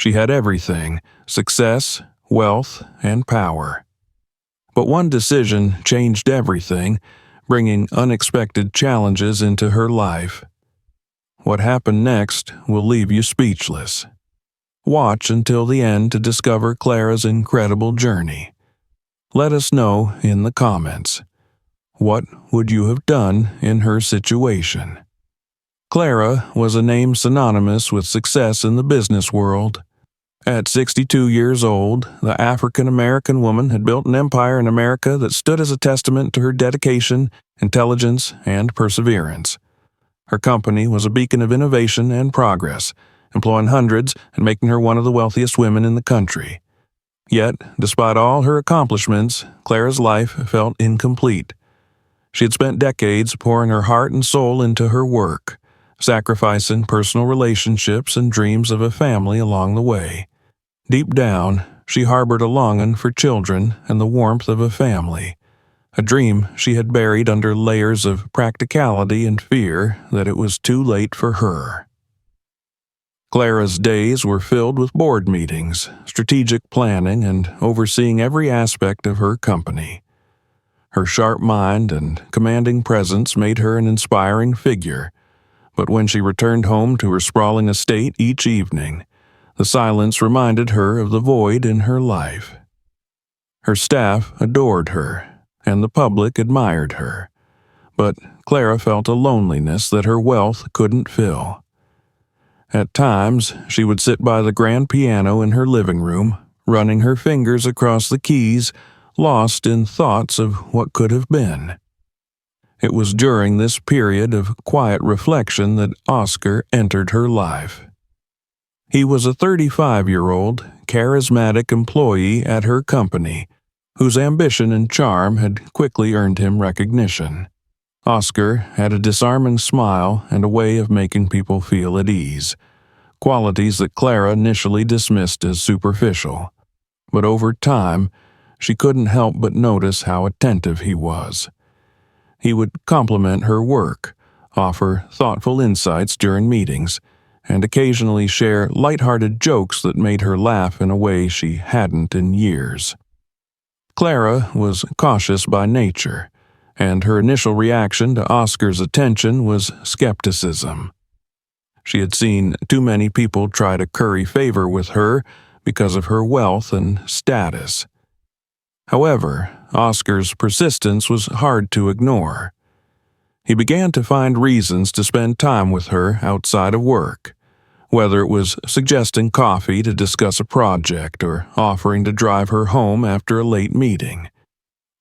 She had everything: success, wealth, and power. But one decision changed everything, bringing unexpected challenges into her life. What happened next will leave you speechless. Watch until the end to discover Clara's incredible journey. Let us know in the comments. What would you have done in her situation? Clara was a name synonymous with success in the business world. At 62 years old, the African-American woman had built an empire in America that stood as a testament to her dedication, intelligence, and perseverance. Her company was a beacon of innovation and progress, employing hundreds and making her one of the wealthiest women in the country. Yet, despite all her accomplishments, Clara's life felt incomplete. She had spent decades pouring her heart and soul into her work, sacrificing personal relationships and dreams of a family along the way. Deep down, she harbored a longing for children and the warmth of a family, a dream she had buried under layers of practicality and fear that it was too late for her. Clara's days were filled with board meetings, strategic planning, and overseeing every aspect of her company. Her sharp mind and commanding presence made her an inspiring figure, but when she returned home to her sprawling estate each evening, the silence reminded her of the void in her life. Her staff adored her, and the public admired her, but Clara felt a loneliness that her wealth couldn't fill. At times, she would sit by the grand piano in her living room, running her fingers across the keys, lost in thoughts of what could have been. It was during this period of quiet reflection that Oscar entered her life. He was a 35-year-old, charismatic employee at her company, whose ambition and charm had quickly earned him recognition. Oscar had a disarming smile and a way of making people feel at ease, qualities that Clara initially dismissed as superficial. But over time, she couldn't help but notice how attentive he was. He would compliment her work, offer thoughtful insights during meetings, and occasionally share light-hearted jokes that made her laugh in a way she hadn't in years. Clara was cautious by nature, and her initial reaction to Oscar's attention was skepticism. She had seen too many people try to curry favor with her because of her wealth and status. However, Oscar's persistence was hard to ignore. He began to find reasons to spend time with her outside of work, whether it was suggesting coffee to discuss a project or offering to drive her home after a late meeting.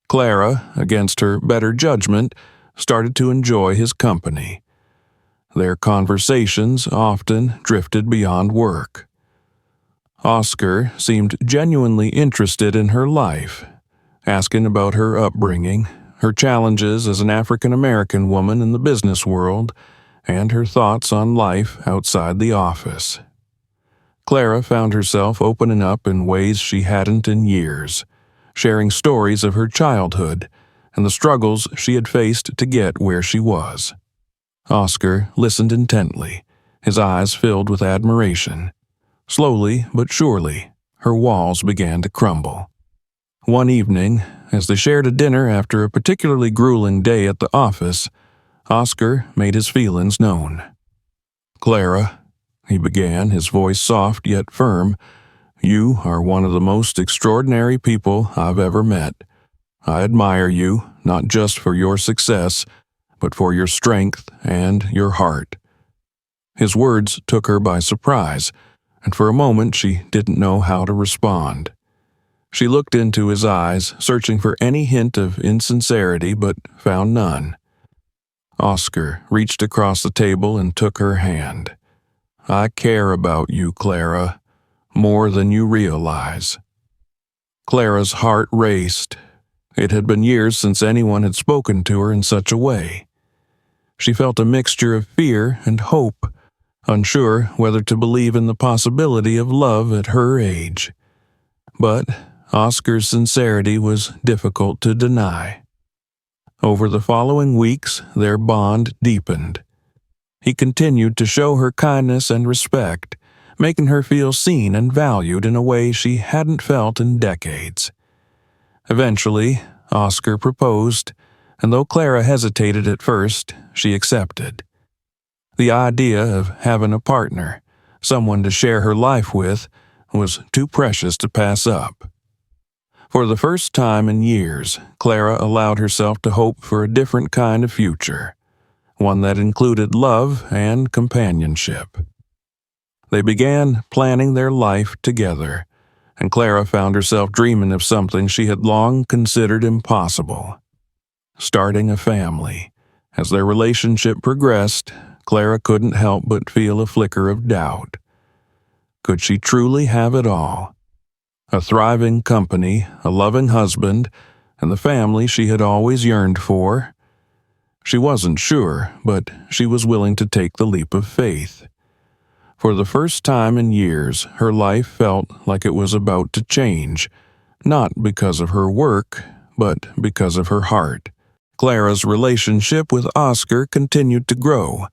Clara, against her better judgment, started to enjoy his company. Their conversations often drifted beyond work. Oscar seemed genuinely interested in her life, asking about her upbringing, her challenges as an African-American woman in the business world, and her thoughts on life outside the office. Clara found herself opening up in ways she hadn't in years, sharing stories of her childhood and the struggles she had faced to get where she was. Oscar listened intently, his eyes filled with admiration. Slowly but surely, her walls began to crumble. One evening, as they shared a dinner after a particularly grueling day at the office, Oscar made his feelings known. "Clara," he began, his voice soft yet firm, "you are one of the most extraordinary people I've ever met. I admire you, not just for your success, but for your strength and your heart." His words took her by surprise, and for a moment she didn't know how to respond. She looked into his eyes, searching for any hint of insincerity, but found none. Oscar reached across the table and took her hand. "I care about you, Clara, more than you realize." Clara's heart raced. It had been years since anyone had spoken to her in such a way. She felt a mixture of fear and hope, unsure whether to believe in the possibility of love at her age. But Oscar's sincerity was difficult to deny. Over the following weeks, their bond deepened. He continued to show her kindness and respect, making her feel seen and valued in a way she hadn't felt in decades. Eventually, Oscar proposed, and though Clara hesitated at first, she accepted. The idea of having a partner, someone to share her life with, was too precious to pass up. For the first time in years, Clara allowed herself to hope for a different kind of future, one that included love and companionship. They began planning their life together, and Clara found herself dreaming of something she had long considered impossible: starting a family. As their relationship progressed, Clara couldn't help but feel a flicker of doubt. Could she truly have it all? A thriving company, a loving husband, and the family she had always yearned for? She wasn't sure, but she was willing to take the leap of faith. For the first time in years, her life felt like it was about to change, not because of her work, but because of her heart. Clara's relationship with Oscar continued to grow,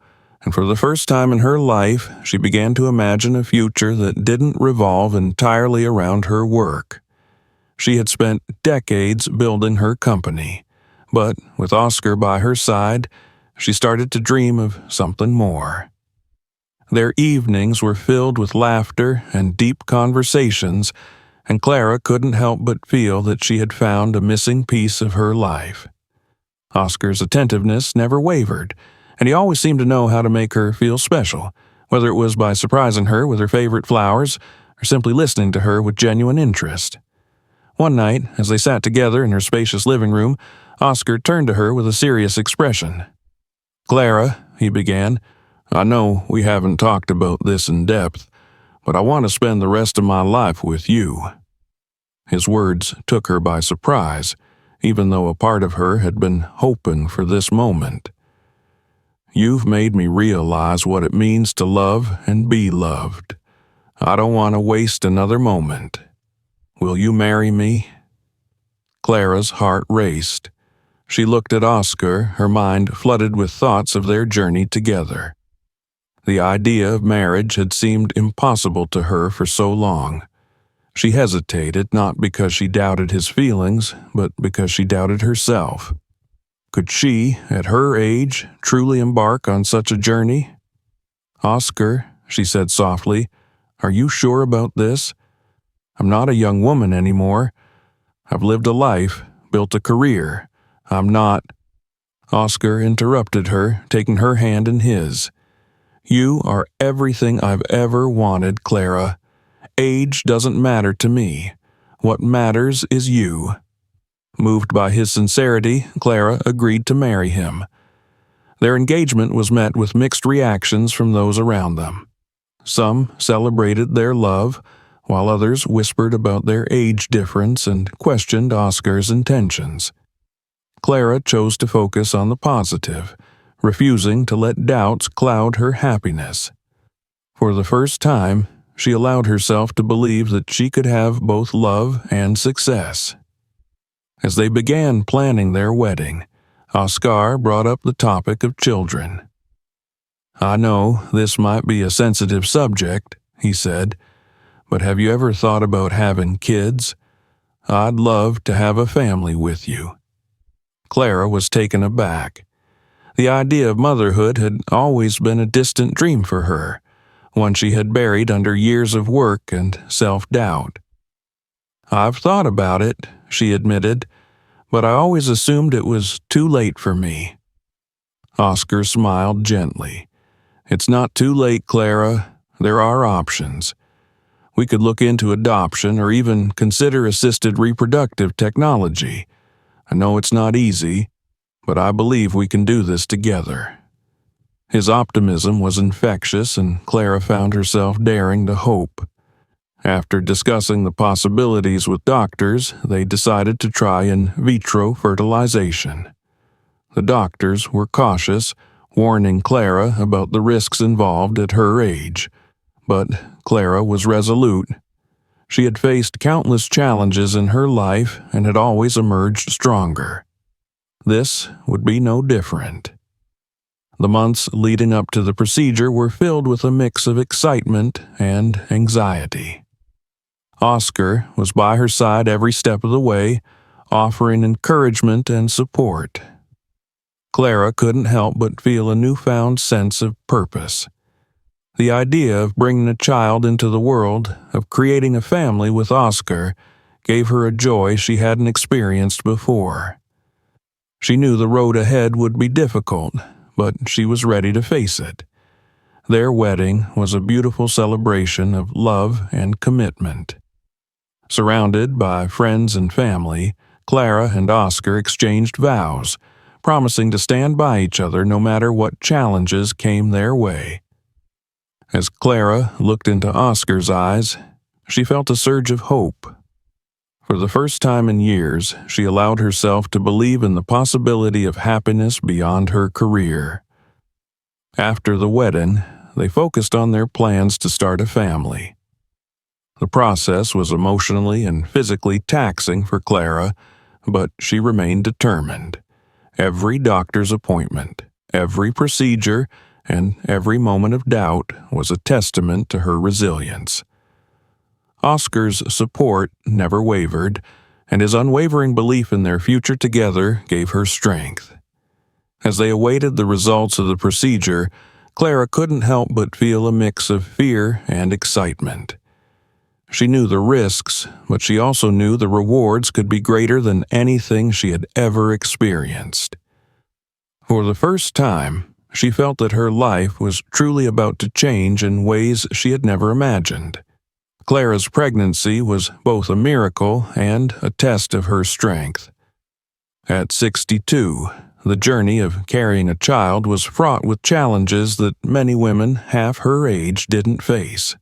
and for the first time in her life, she began to imagine a future that didn't revolve entirely around her work. She had spent decades building her company, but with Oscar by her side, she started to dream of something more. Their evenings were filled with laughter and deep conversations, and Clara couldn't help but feel that she had found a missing piece of her life. Oscar's attentiveness never wavered, and he always seemed to know how to make her feel special, whether it was by surprising her with her favorite flowers or simply listening to her with genuine interest. One night, as they sat together in her spacious living room, Oscar turned to her with a serious expression. "Clara," he began, "I know we haven't talked about this in depth, but I want to spend the rest of my life with you." His words took her by surprise, even though a part of her had been hoping for this moment. "You've made me realize what it means to love and be loved. I don't want to waste another moment. Will you marry me?" Clara's heart raced. She looked at Oscar, her mind flooded with thoughts of their journey together. The idea of marriage had seemed impossible to her for so long. She hesitated not because she doubted his feelings, but because she doubted herself. Could she, at her age, truly embark on such a journey? "Oscar," she said softly, "are you sure about this? I'm not a young woman anymore. I've lived a life, built a career. I'm not—" Oscar interrupted her, taking her hand in his. "You are everything I've ever wanted, Clara. Age doesn't matter to me. What matters is you." Moved by his sincerity, Clara agreed to marry him. Their engagement was met with mixed reactions from those around them. Some celebrated their love, while others whispered about their age difference and questioned Oscar's intentions. Clara chose to focus on the positive, refusing to let doubts cloud her happiness. For the first time, she allowed herself to believe that she could have both love and success. As they began planning their wedding, Oscar brought up the topic of children. "I know this might be a sensitive subject," he said, "but have you ever thought about having kids? I'd love to have a family with you." Clara was taken aback. The idea of motherhood had always been a distant dream for her, one she had buried under years of work and self-doubt. "I've thought about it," she admitted, "but I always assumed it was too late for me." Oscar smiled gently. "It's not too late, Clara. There are options. We could look into adoption or even consider assisted reproductive technology. I know it's not easy, but I believe we can do this together." His optimism was infectious, and Clara found herself daring to hope. After discussing the possibilities with doctors, they decided to try in vitro fertilization. The doctors were cautious, warning Clara about the risks involved at her age, but Clara was resolute. She had faced countless challenges in her life and had always emerged stronger. This would be no different. The months leading up to the procedure were filled with a mix of excitement and anxiety. Oscar was by her side every step of the way, offering encouragement and support. Clara couldn't help but feel a newfound sense of purpose. The idea of bringing a child into the world, of creating a family with Oscar, gave her a joy she hadn't experienced before. She knew the road ahead would be difficult, but she was ready to face it. Their wedding was a beautiful celebration of love and commitment. Surrounded by friends and family, Clara and Oscar exchanged vows, promising to stand by each other no matter what challenges came their way. As Clara looked into Oscar's eyes, she felt a surge of hope. For the first time in years, she allowed herself to believe in the possibility of happiness beyond her career. After the wedding, they focused on their plans to start a family. The process was emotionally and physically taxing for Clara, but she remained determined. Every doctor's appointment, every procedure, and every moment of doubt was a testament to her resilience. Oscar's support never wavered, and his unwavering belief in their future together gave her strength. As they awaited the results of the procedure, Clara couldn't help but feel a mix of fear and excitement. She knew the risks, but she also knew the rewards could be greater than anything she had ever experienced. For the first time, she felt that her life was truly about to change in ways she had never imagined. Clara's pregnancy was both a miracle and a test of her strength. At 62, the journey of carrying a child was fraught with challenges that many women half her age didn't face.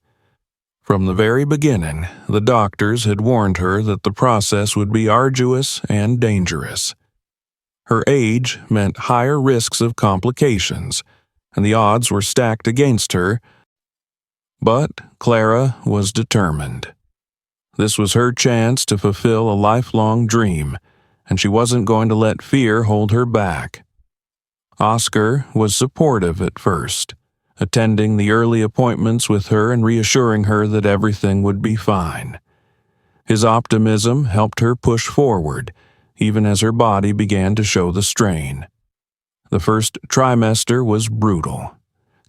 From the very beginning, the doctors had warned her that the process would be arduous and dangerous. Her age meant higher risks of complications, and the odds were stacked against her. But Clara was determined. This was her chance to fulfill a lifelong dream, and she wasn't going to let fear hold her back. Oscar was supportive at first, attending the early appointments with her and reassuring her that everything would be fine. His optimism helped her push forward, even as her body began to show the strain. The first trimester was brutal.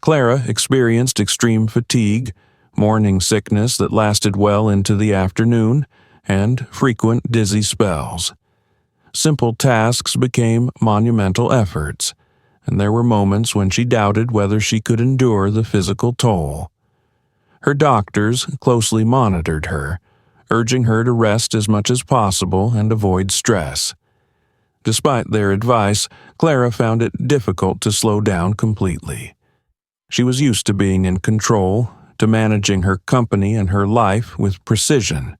Clara experienced extreme fatigue, morning sickness that lasted well into the afternoon, and frequent dizzy spells. Simple tasks became monumental efforts, and there were moments when she doubted whether she could endure the physical toll. Her doctors closely monitored her, urging her to rest as much as possible and avoid stress. Despite their advice, Clara found it difficult to slow down completely. She was used to being in control, to managing her company and her life with precision.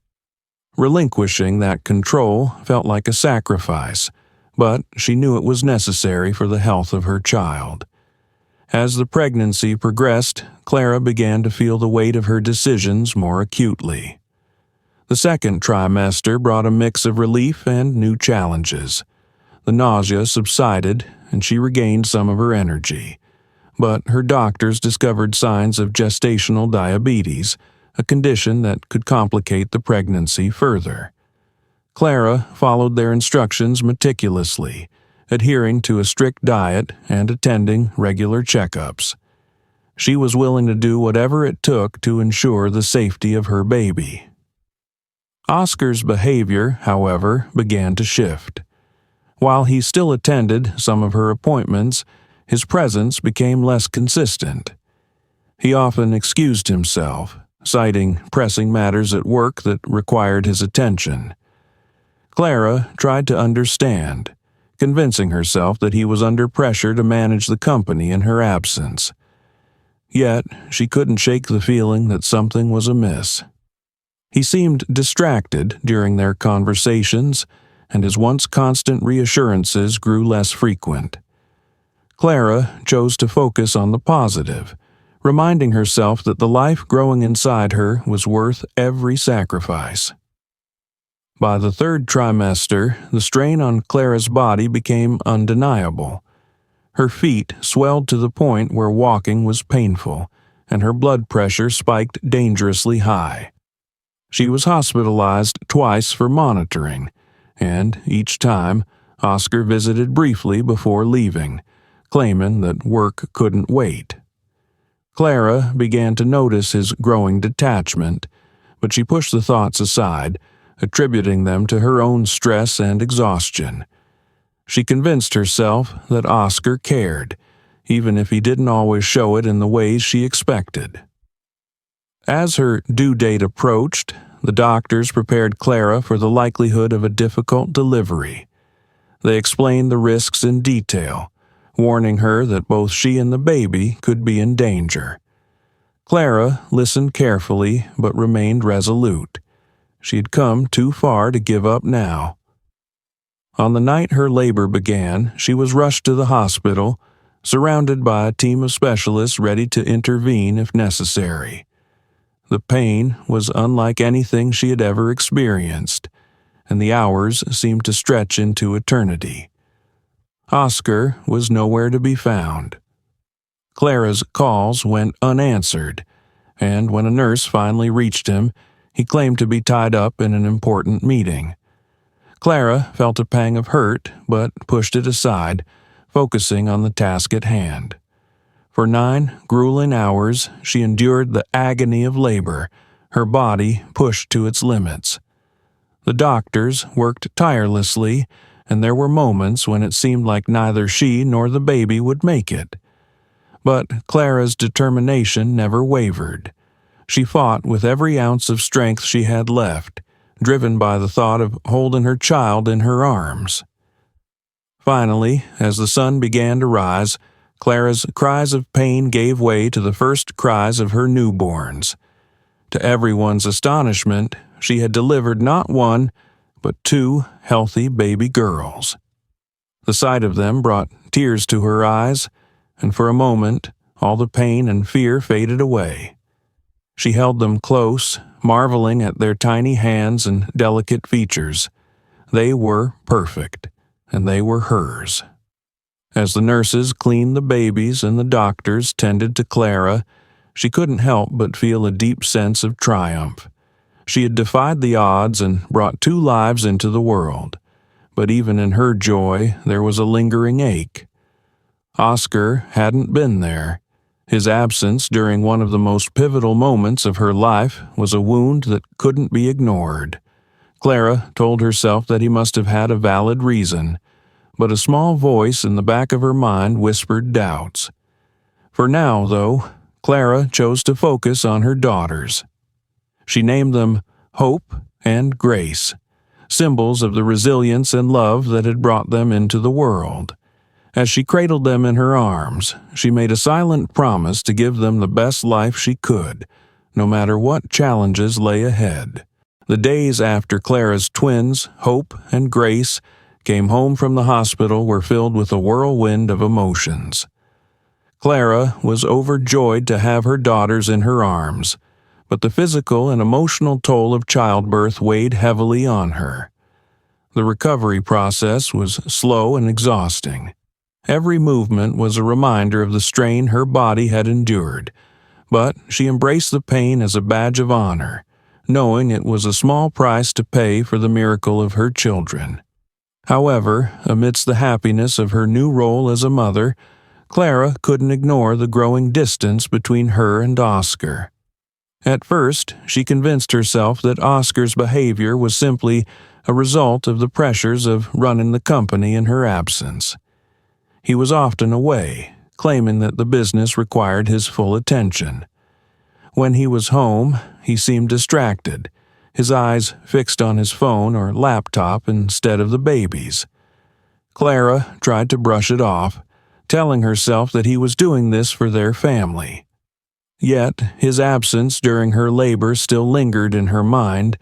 Relinquishing that control felt like a sacrifice, but she knew it was necessary for the health of her child. As the pregnancy progressed, Clara began to feel the weight of her decisions more acutely. The second trimester brought a mix of relief and new challenges. The nausea subsided, and she regained some of her energy. But her doctors discovered signs of gestational diabetes, a condition that could complicate the pregnancy further. Clara followed their instructions meticulously, adhering to a strict diet and attending regular checkups. She was willing to do whatever it took to ensure the safety of her baby. Oscar's behavior, however, began to shift. While he still attended some of her appointments, his presence became less consistent. He often excused himself, citing pressing matters at work that required his attention. Clara tried to understand, convincing herself that he was under pressure to manage the company in her absence. Yet, she couldn't shake the feeling that something was amiss. He seemed distracted during their conversations, and his once constant reassurances grew less frequent. Clara chose to focus on the positive, reminding herself that the life growing inside her was worth every sacrifice. By the third trimester, the strain on Clara's body became undeniable. Her feet swelled to the point where walking was painful, and her blood pressure spiked dangerously high. She was hospitalized twice for monitoring, and each time, Oscar visited briefly before leaving, claiming that work couldn't wait. Clara began to notice his growing detachment, but she pushed the thoughts aside, attributing them to her own stress and exhaustion. She convinced herself that Oscar cared, even if he didn't always show it in the ways she expected. As her due date approached, the doctors prepared Clara for the likelihood of a difficult delivery. They explained the risks in detail, warning her that both she and the baby could be in danger. Clara listened carefully but remained resolute. She had come too far to give up now. On the night her labor began, she was rushed to the hospital, surrounded by a team of specialists ready to intervene if necessary. The pain was unlike anything she had ever experienced, and the hours seemed to stretch into eternity. Oscar was nowhere to be found. Clara's calls went unanswered, and when a nurse finally reached him, he claimed to be tied up in an important meeting. Clara felt a pang of hurt, but pushed it aside, focusing on the task at hand. For 9 grueling hours, she endured the agony of labor, her body pushed to its limits. The doctors worked tirelessly, and there were moments when it seemed like neither she nor the baby would make it. But Clara's determination never wavered. She fought with every ounce of strength she had left, driven by the thought of holding her child in her arms. Finally, as the sun began to rise, Clara's cries of pain gave way to the first cries of her newborns. To everyone's astonishment, she had delivered not 1, but 2 healthy baby girls. The sight of them brought tears to her eyes, and for a moment, all the pain and fear faded away. She held them close, marveling at their tiny hands and delicate features. They were perfect, and they were hers. As the nurses cleaned the babies and the doctors tended to Clara, she couldn't help but feel a deep sense of triumph. She had defied the odds and brought 2 lives into the world, but even in her joy there was a lingering ache. Oscar hadn't been there. His absence during one of the most pivotal moments of her life was a wound that couldn't be ignored. Clara told herself that he must have had a valid reason, but a small voice in the back of her mind whispered doubts. For now, though, Clara chose to focus on her daughters. She named them Hope and Grace, symbols of the resilience and love that had brought them into the world. As she cradled them in her arms, she made a silent promise to give them the best life she could, no matter what challenges lay ahead. The days after Clara's twins, Hope and Grace, came home from the hospital were filled with a whirlwind of emotions. Clara was overjoyed to have her daughters in her arms, but the physical and emotional toll of childbirth weighed heavily on her. The recovery process was slow and exhausting. Every movement was a reminder of the strain her body had endured, but she embraced the pain as a badge of honor, knowing it was a small price to pay for the miracle of her children. However, amidst the happiness of her new role as a mother, Clara couldn't ignore the growing distance between her and Oscar. At first, she convinced herself that Oscar's behavior was simply a result of the pressures of running the company in her absence. He was often away, claiming that the business required his full attention. When he was home, he seemed distracted, his eyes fixed on his phone or laptop instead of the babies. Clara tried to brush it off, telling herself that he was doing this for their family. Yet his absence during her labor still lingered in her mind,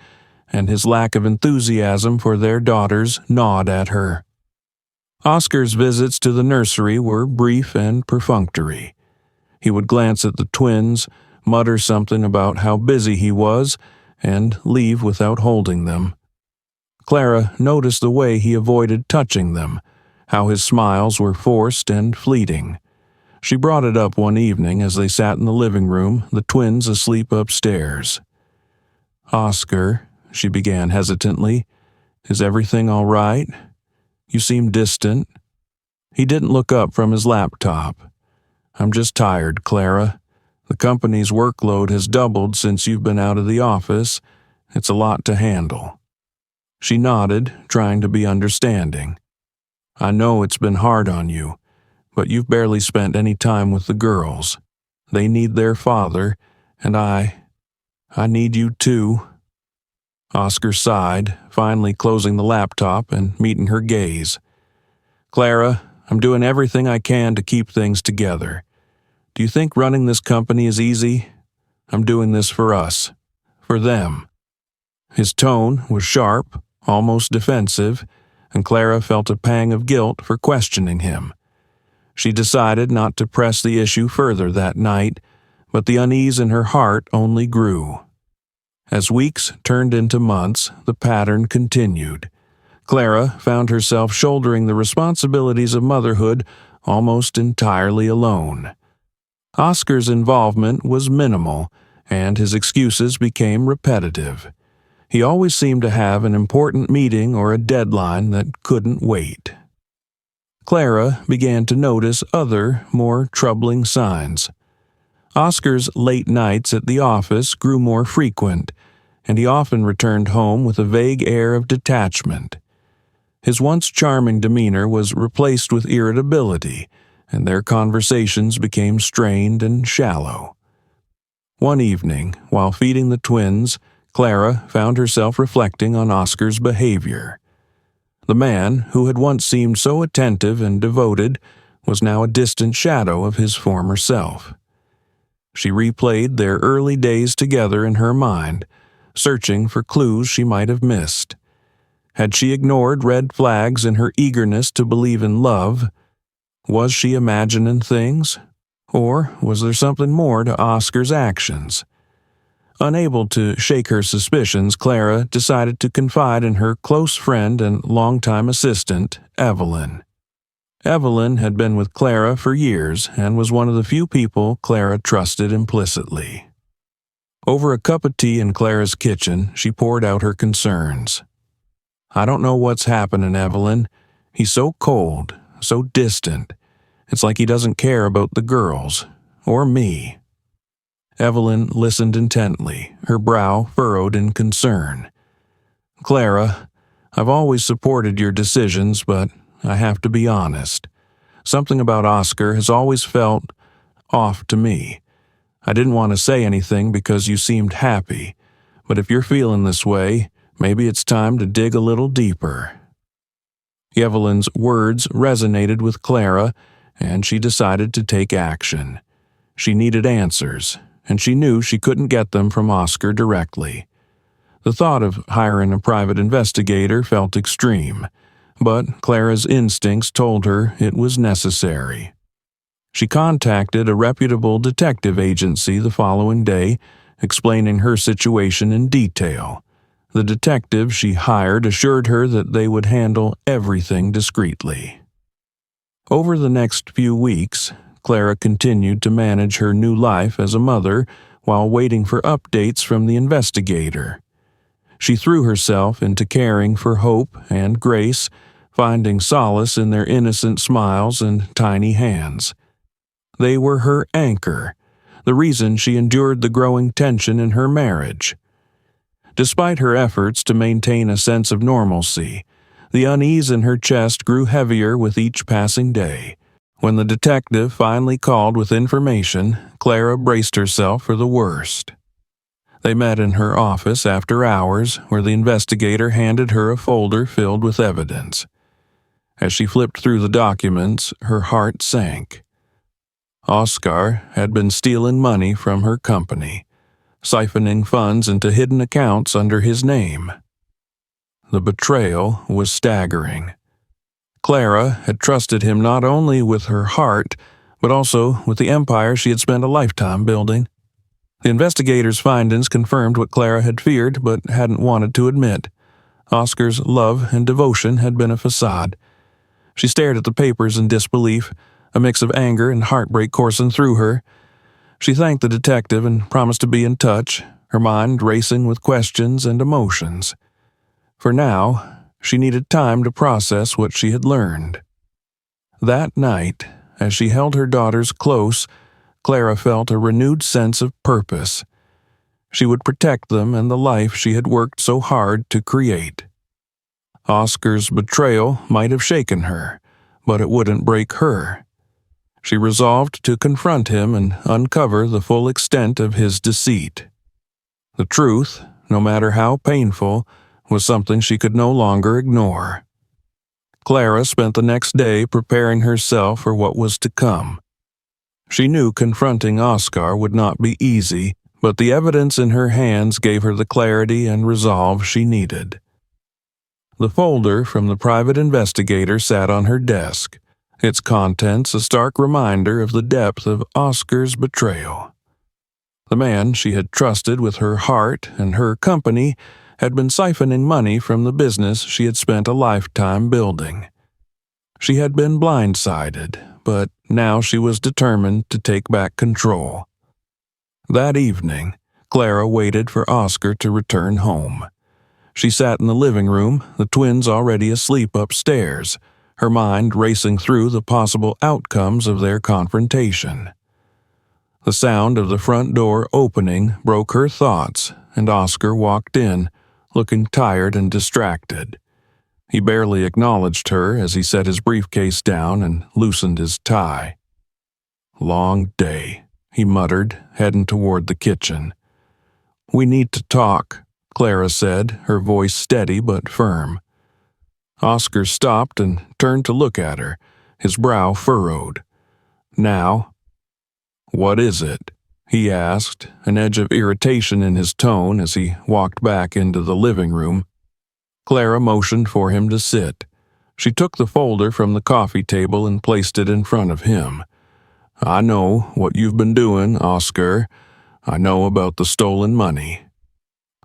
and his lack of enthusiasm for their daughters gnawed at her. Oscar's visits to the nursery were brief and perfunctory. He would glance at the twins, mutter something about how busy he was, and leave without holding them. Clara noticed the way he avoided touching them, how his smiles were forced and fleeting. She brought it up one evening as they sat in the living room, the twins asleep upstairs. "Oscar," she began hesitantly, "is everything all right? You seem distant." He didn't look up from his laptop. "I'm just tired, Clara. The company's workload has doubled since you've been out of the office. It's a lot to handle." She nodded, trying to be understanding. "I know it's been hard on you, but you've barely spent any time with the girls. They need their father, and I need you too." Oscar sighed, finally closing the laptop and meeting her gaze. "Clara, I'm doing everything I can to keep things together. Do you think running this company is easy? I'm doing this for us, for them." His tone was sharp, almost defensive, and Clara felt a pang of guilt for questioning him. She decided not to press the issue further that night, but the unease in her heart only grew. As weeks turned into months, the pattern continued. Clara found herself shouldering the responsibilities of motherhood almost entirely alone. Oscar's involvement was minimal, and his excuses became repetitive. He always seemed to have an important meeting or a deadline that couldn't wait. Clara began to notice other, more troubling signs. Oscar's late nights at the office grew more frequent, and he often returned home with a vague air of detachment. His once charming demeanor was replaced with irritability, and their conversations became strained and shallow. One evening, while feeding the twins, Clara found herself reflecting on Oscar's behavior. The man, who had once seemed so attentive and devoted, was now a distant shadow of his former self. She replayed their early days together in her mind, searching for clues she might have missed. Had she ignored red flags in her eagerness to believe in love? Was she imagining things? Or was there something more to Oscar's actions? Unable to shake her suspicions, Clara decided to confide in her close friend and longtime assistant, Evelyn. Evelyn had been with Clara for years and was one of the few people Clara trusted implicitly. Over a cup of tea in Clara's kitchen, she poured out her concerns. "I don't know what's happening, Evelyn. He's so cold, so distant. It's like he doesn't care about the girls, or me." Evelyn listened intently, her brow furrowed in concern. "Clara, I've always supported your decisions, but I have to be honest. Something about Oscar has always felt off to me. I didn't want to say anything because you seemed happy, but if you're feeling this way, maybe it's time to dig a little deeper." Evelyn's words resonated with Clara, and she decided to take action. She needed answers, and she knew she couldn't get them from Oscar directly. The thought of hiring a private investigator felt extreme, but Clara's instincts told her it was necessary. She contacted a reputable detective agency the following day, explaining her situation in detail. The detective she hired assured her that they would handle everything discreetly. Over the next few weeks, Clara continued to manage her new life as a mother while waiting for updates from the investigator. She threw herself into caring for Hope and Grace, finding solace in their innocent smiles and tiny hands. They were her anchor, the reason she endured the growing tension in her marriage. Despite her efforts to maintain a sense of normalcy, the unease in her chest grew heavier with each passing day. When the detective finally called with information, Clara braced herself for the worst. They met in her office after hours, where the investigator handed her a folder filled with evidence. As she flipped through the documents, her heart sank. Oscar had been stealing money from her company, siphoning funds into hidden accounts under his name. The betrayal was staggering. Clara had trusted him not only with her heart, but also with the empire she had spent a lifetime building. The investigator's findings confirmed what Clara had feared but hadn't wanted to admit. Oscar's love and devotion had been a facade. She stared at the papers in disbelief, a mix of anger and heartbreak coursing through her. She thanked the detective and promised to be in touch, her mind racing with questions and emotions. For now, she needed time to process what she had learned. That night, as she held her daughters close, Clara felt a renewed sense of purpose. She would protect them and the life she had worked so hard to create. Oscar's betrayal might have shaken her, but it wouldn't break her. She resolved to confront him and uncover the full extent of his deceit. The truth, no matter how painful, was something she could no longer ignore. Clara spent the next day preparing herself for what was to come. She knew confronting Oscar would not be easy, but the evidence in her hands gave her the clarity and resolve she needed. The folder from the private investigator sat on her desk, its contents a stark reminder of the depth of Oscar's betrayal. The man she had trusted with her heart and her company had been siphoning money from the business she had spent a lifetime building. She had been blindsided, but now she was determined to take back control. That evening, Clara waited for Oscar to return home. She sat in the living room, the twins already asleep upstairs, her mind racing through the possible outcomes of their confrontation. The sound of the front door opening broke her thoughts, and Oscar walked in, looking tired and distracted. He barely acknowledged her as he set his briefcase down and loosened his tie. "Long day," he muttered, heading toward the kitchen. "We need to talk," Clara said, her voice steady but firm. Oscar stopped and turned to look at her, his brow furrowed. "Now?" "What is it?" he asked, an edge of irritation in his tone as he walked back into the living room. Clara motioned for him to sit. She took the folder from the coffee table and placed it in front of him. "I know what you've been doing, Oscar. I know about the stolen money."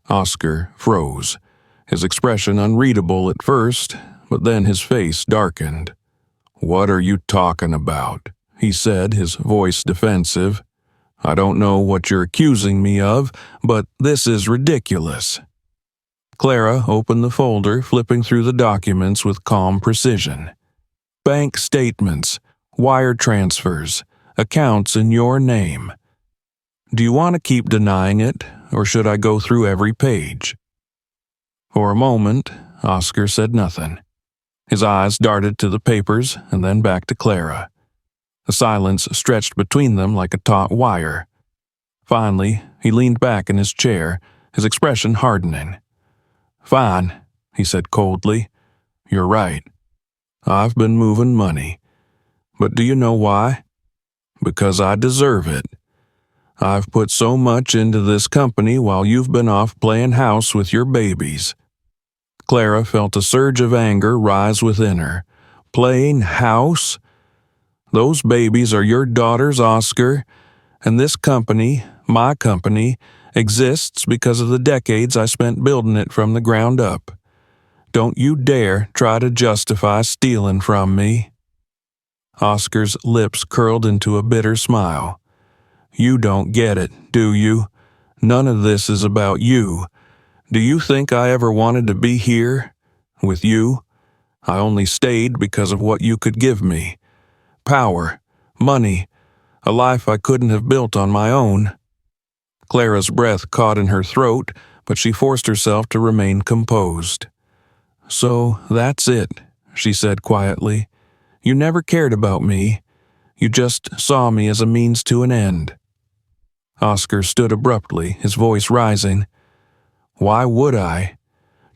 Oscar froze, his expression unreadable at first, but then his face darkened. "What are you talking about?" he said, his voice defensive. "I don't know what you're accusing me of, but this is ridiculous." Clara opened the folder, flipping through the documents with calm precision. Bank statements, wire transfers, accounts in your name. "Do you want to keep denying it, or should I go through every page?" For a moment, Oscar said nothing. His eyes darted to the papers and then back to Clara. The silence stretched between them like a taut wire. Finally, he leaned back in his chair, his expression hardening. "Fine," he said coldly. "You're right. I've been moving money. But do you know why? Because I deserve it. I've put so much into this company while you've been off playing house with your babies." Clara felt a surge of anger rise within her. Playing house? Those babies are your daughters, Oscar, and this company, my company, exists because of the decades I spent building it from the ground up. Don't you dare try to justify stealing from me. Oscar's lips curled into a bitter smile. "You don't get it, do you? None of this is about you. Do you think I ever wanted to be here? With you? I only stayed because of what you could give me. Power, money, a life I couldn't have built on my own." Clara's breath caught in her throat, but she forced herself to remain composed. "So that's it," she said quietly. "You never cared about me. You just saw me as a means to an end." Oscar stood abruptly, his voice rising. "Why would I?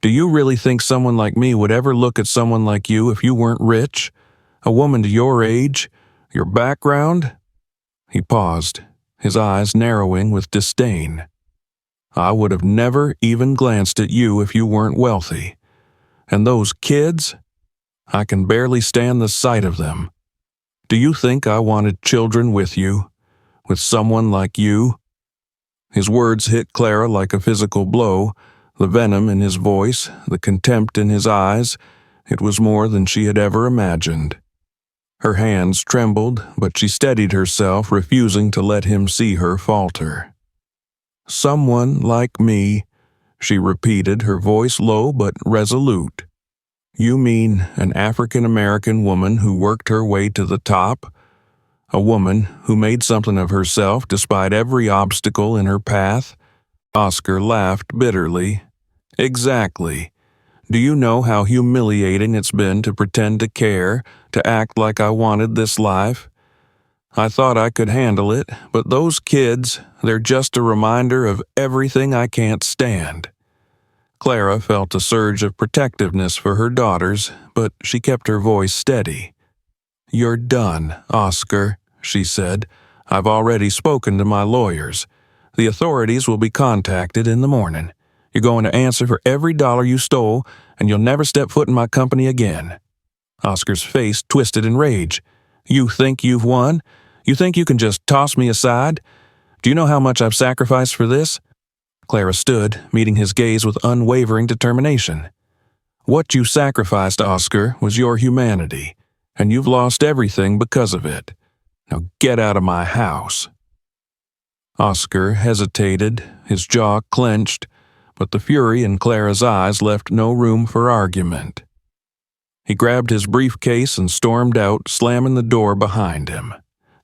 Do you really think someone like me would ever look at someone like you if you weren't rich? A woman to your age? Your background?" He paused, his eyes narrowing with disdain. "I would have never even glanced at you if you weren't wealthy. And those kids? I can barely stand the sight of them. Do you think I wanted children with you? With someone like you?" His words hit Clara like a physical blow, the venom in his voice, the contempt in his eyes. It was more than she had ever imagined. Her hands trembled, but she steadied herself, refusing to let him see her falter. "Someone like me," she repeated, her voice low but resolute. "You mean an African-American woman who worked her way to the top? A woman who made something of herself despite every obstacle in her path?" Oscar laughed bitterly. "Exactly. Do you know how humiliating it's been to pretend to care, to act like I wanted this life? I thought I could handle it, but those kids, they're just a reminder of everything I can't stand." Clara felt a surge of protectiveness for her daughters, but she kept her voice steady. "You're done, Oscar," she said. "I've already spoken to my lawyers. The authorities will be contacted in the morning. You're going to answer for every dollar you stole, and you'll never step foot in my company again." Oscar's face twisted in rage. "You think you've won? You think you can just toss me aside? Do you know how much I've sacrificed for this?" Clara stood, meeting his gaze with unwavering determination. "What you sacrificed, Oscar, was your humanity, and you've lost everything because of it. Now get out of my house." Oscar hesitated, his jaw clenched, but the fury in Clara's eyes left no room for argument. He grabbed his briefcase and stormed out, slamming the door behind him.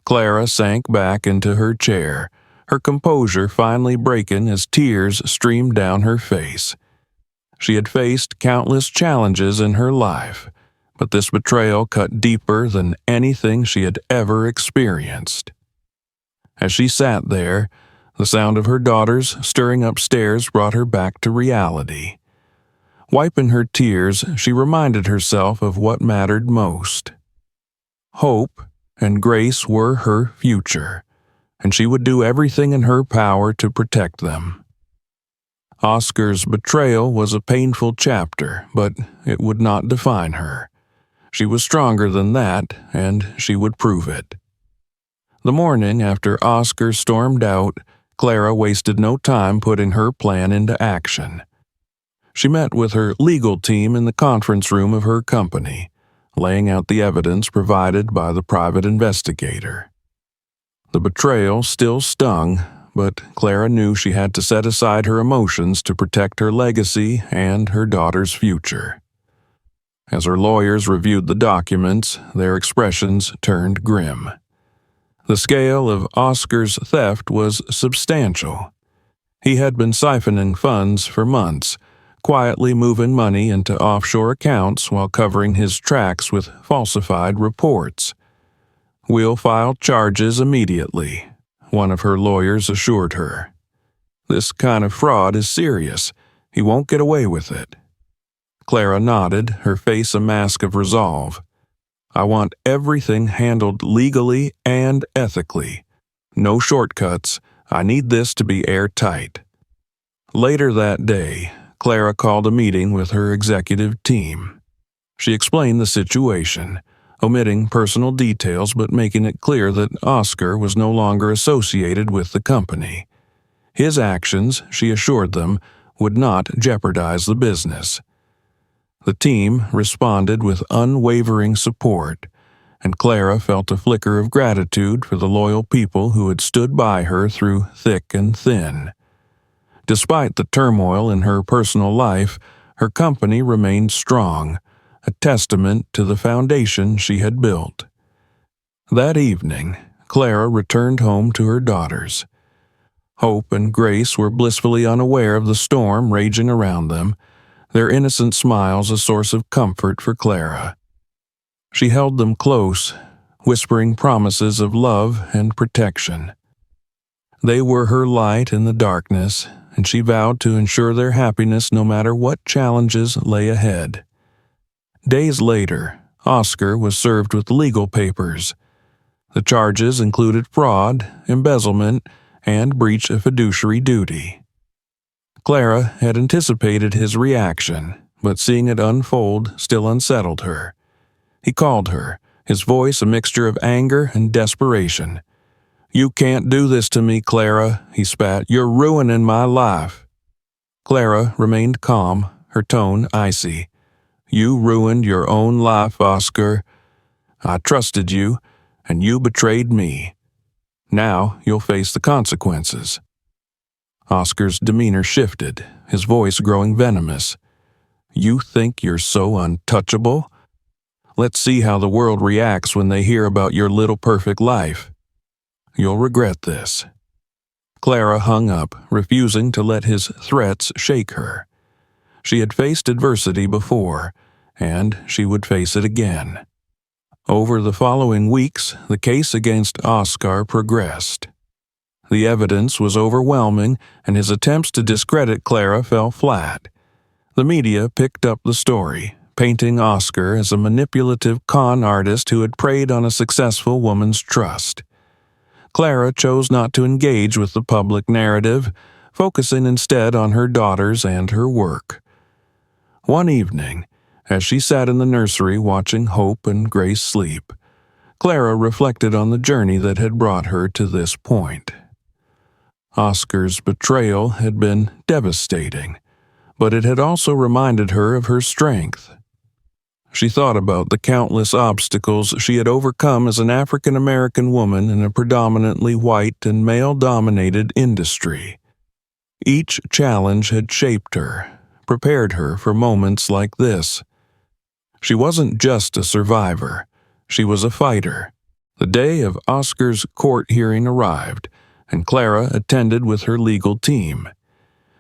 Clara sank back into her chair, her composure finally breaking as tears streamed down her face. She had faced countless challenges in her life, but this betrayal cut deeper than anything she had ever experienced. As she sat there, the sound of her daughters stirring upstairs brought her back to reality. Wiping her tears, she reminded herself of what mattered most. Hope and Grace were her future, and she would do everything in her power to protect them. Oscar's betrayal was a painful chapter, but it would not define her. She was stronger than that, and she would prove it. The morning after Oscar stormed out, Clara wasted no time putting her plan into action. She met with her legal team in the conference room of her company, laying out the evidence provided by the private investigator. The betrayal still stung, but Clara knew she had to set aside her emotions to protect her legacy and her daughter's future. As her lawyers reviewed the documents, their expressions turned grim. The scale of Oscar's theft was substantial. He had been siphoning funds for months, quietly moving money into offshore accounts while covering his tracks with falsified reports. "We'll file charges immediately," one of her lawyers assured her. "This kind of fraud is serious. He won't get away with it." Clara nodded, her face a mask of resolve. "I want everything handled legally and ethically. No shortcuts. I need this to be airtight." Later that day, Clara called a meeting with her executive team. She explained the situation, omitting personal details but making it clear that Oscar was no longer associated with the company. His actions, she assured them, would not jeopardize the business. The team responded with unwavering support, and Clara felt a flicker of gratitude for the loyal people who had stood by her through thick and thin. Despite the turmoil in her personal life, her company remained strong, a testament to the foundation she had built. That evening, Clara returned home to her daughters. Hope and Grace were blissfully unaware of the storm raging around them, their innocent smiles a source of comfort for Clara. She held them close, whispering promises of love and protection. They were her light in the darkness, and she vowed to ensure their happiness no matter what challenges lay ahead. Days later, Oscar was served with legal papers. The charges included fraud, embezzlement, and breach of fiduciary duty. Clara had anticipated his reaction, but seeing it unfold still unsettled her. He called her, his voice a mixture of anger and desperation. "You can't do this to me, Clara," he spat. "You're ruining my life." Clara remained calm, her tone icy. You ruined your own life, Oscar. I trusted you, and you betrayed me. Now you'll face the consequences." Oscar's demeanor shifted, his voice growing venomous. "You think you're so untouchable? Let's see how the world reacts when they hear about your little perfect life. You'll regret this." Clara hung up, refusing to let his threats shake her. She had faced adversity before, and she would face it again. Over the following weeks, the case against Oscar progressed. The evidence was overwhelming, and his attempts to discredit Clara fell flat. The media picked up the story, painting Oscar as a manipulative con artist who had preyed on a successful woman's trust. Clara chose not to engage with the public narrative, focusing instead on her daughters and her work. One evening, as she sat in the nursery watching Hope and Grace sleep, Clara reflected on the journey that had brought her to this point. Oscar's betrayal had been devastating, but it had also reminded her of her strength. She thought about the countless obstacles she had overcome as an African American woman in a predominantly white and male-dominated industry. Each challenge had shaped her, prepared her for moments like this. She wasn't just a survivor, she was a fighter. The day of Oscar's court hearing arrived, and Clara attended with her legal team.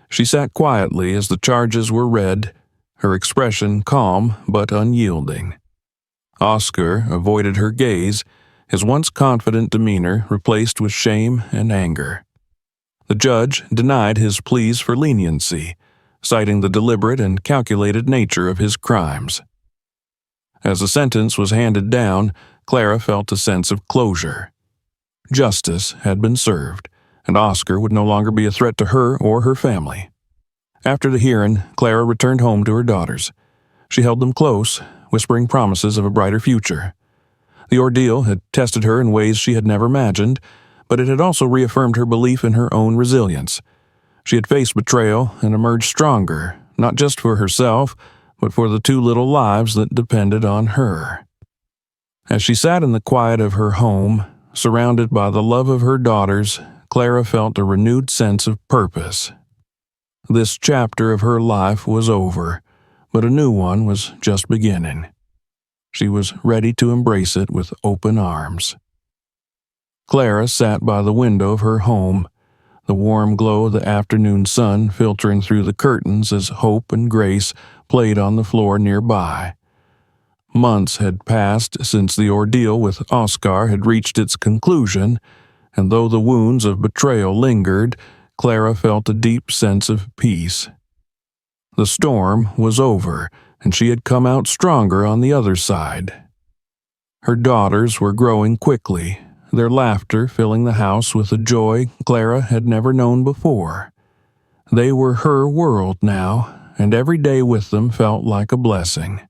She sat quietly as the charges were read, her expression calm but unyielding. Oscar avoided her gaze, his once confident demeanor replaced with shame and anger. The judge denied his pleas for leniency, citing the deliberate and calculated nature of his crimes. As the sentence was handed down, Clara felt a sense of closure. Justice had been served, and Oscar would no longer be a threat to her or her family. After the hearing, Clara returned home to her daughters. She held them close, whispering promises of a brighter future. The ordeal had tested her in ways she had never imagined, but it had also reaffirmed her belief in her own resilience. She had faced betrayal and emerged stronger, not just for herself, but for the two little lives that depended on her. As she sat in the quiet of her home, surrounded by the love of her daughters, Clara felt a renewed sense of purpose. This chapter of her life was over, but a new one was just beginning. She was ready to embrace it with open arms. Clara sat by the window of her home, the warm glow of the afternoon sun filtering through the curtains as Hope and Grace played on the floor nearby. Months had passed since the ordeal with Oscar had reached its conclusion, and though the wounds of betrayal lingered, Clara felt a deep sense of peace. The storm was over, and she had come out stronger on the other side. Her daughters were growing quickly, their laughter filling the house with a joy Clara had never known before. They were her world now, and every day with them felt like a blessing.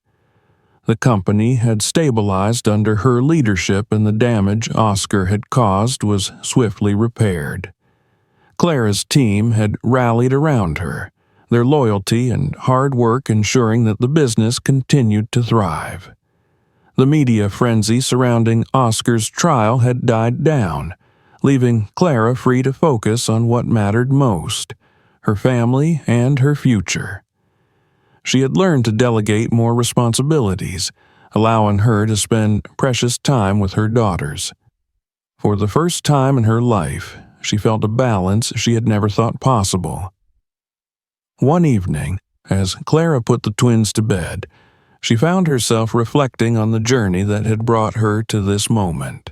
The company had stabilized under her leadership, and the damage Oscar had caused was swiftly repaired. Clara's team had rallied around her, their loyalty and hard work ensuring that the business continued to thrive. The media frenzy surrounding Oscar's trial had died down, leaving Clara free to focus on what mattered most, her family and her future. She had learned to delegate more responsibilities, allowing her to spend precious time with her daughters. For the first time in her life, she felt a balance she had never thought possible. One evening, as Clara put the twins to bed, she found herself reflecting on the journey that had brought her to this moment.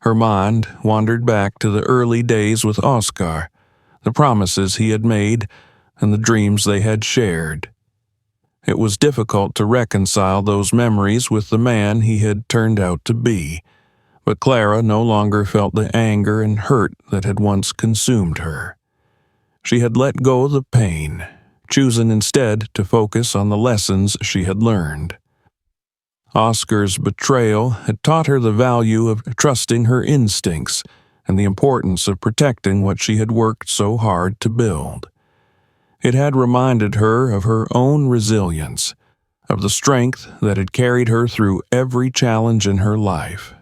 Her mind wandered back to the early days with Oscar, the promises he had made, and the dreams they had shared. It was difficult to reconcile those memories with the man he had turned out to be, but Clara no longer felt the anger and hurt that had once consumed her. She had let go of the pain, choosing instead to focus on the lessons she had learned. Oscar's betrayal had taught her the value of trusting her instincts and the importance of protecting what she had worked so hard to build. It had reminded her of her own resilience, of the strength that had carried her through every challenge in her life.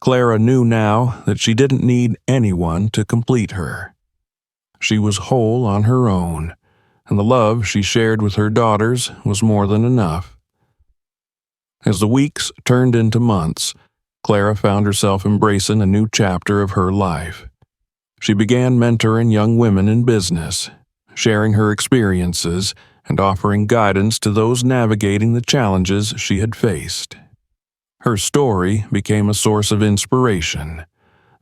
Clara knew now that she didn't need anyone to complete her. She was whole on her own, and the love she shared with her daughters was more than enough. As the weeks turned into months, Clara found herself embracing a new chapter of her life. She began mentoring young women in business, sharing her experiences and offering guidance to those navigating the challenges she had faced. Her story became a source of inspiration,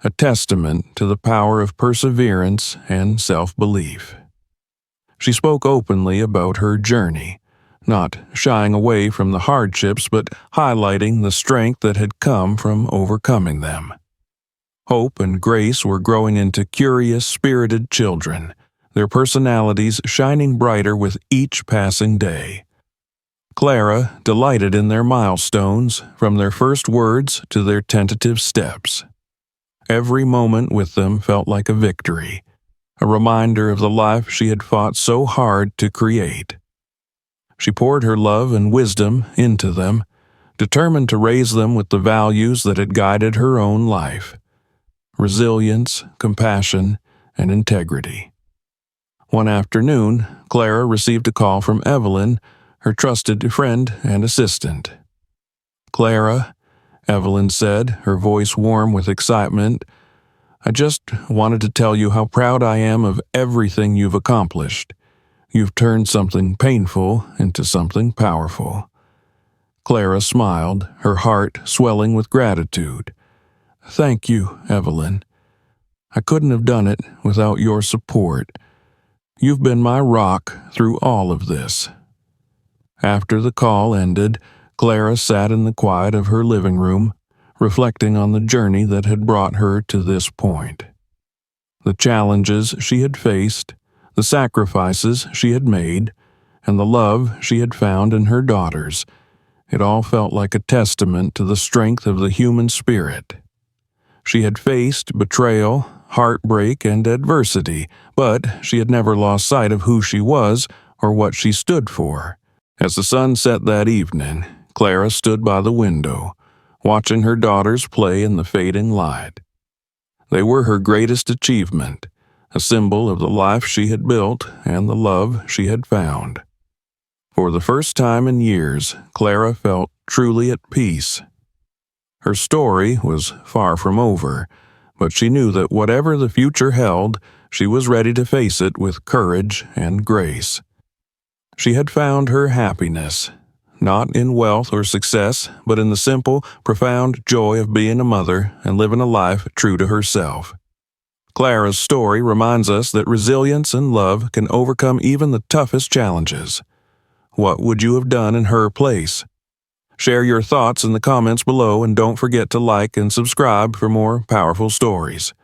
a testament to the power of perseverance and self-belief. She spoke openly about her journey, not shying away from the hardships but highlighting the strength that had come from overcoming them. Hope and Grace were growing into curious, spirited children, their personalities shining brighter with each passing day. Clara delighted in their milestones, from their first words to their tentative steps. Every moment with them felt like a victory, a reminder of the life she had fought so hard to create. She poured her love and wisdom into them, determined to raise them with the values that had guided her own life: resilience, compassion, and integrity. One afternoon, Clara received a call from Evelyn, her trusted friend and assistant. "Clara," Evelyn said, her voice warm with excitement, "I just wanted to tell you how proud I am of everything you've accomplished. You've turned something painful into something powerful." Clara smiled, her heart swelling with gratitude. "Thank you, Evelyn. I couldn't have done it without your support. You've been my rock through all of this." After the call ended, Clara sat in the quiet of her living room, reflecting on the journey that had brought her to this point. The challenges she had faced, the sacrifices she had made, and the love she had found in her daughters, it all felt like a testament to the strength of the human spirit. She had faced betrayal, heartbreak, and adversity, but she had never lost sight of who she was or what she stood for. As the sun set that evening, Clara stood by the window, watching her daughters play in the fading light. They were her greatest achievement, a symbol of the life she had built and the love she had found. For the first time in years, Clara felt truly at peace. Her story was far from over, but she knew that whatever the future held, she was ready to face it with courage and grace. She had found her happiness, not in wealth or success, but in the simple, profound joy of being a mother and living a life true to herself. Clara's story reminds us that resilience and love can overcome even the toughest challenges. What would you have done in her place? Share your thoughts in the comments below, and don't forget to like and subscribe for more powerful stories.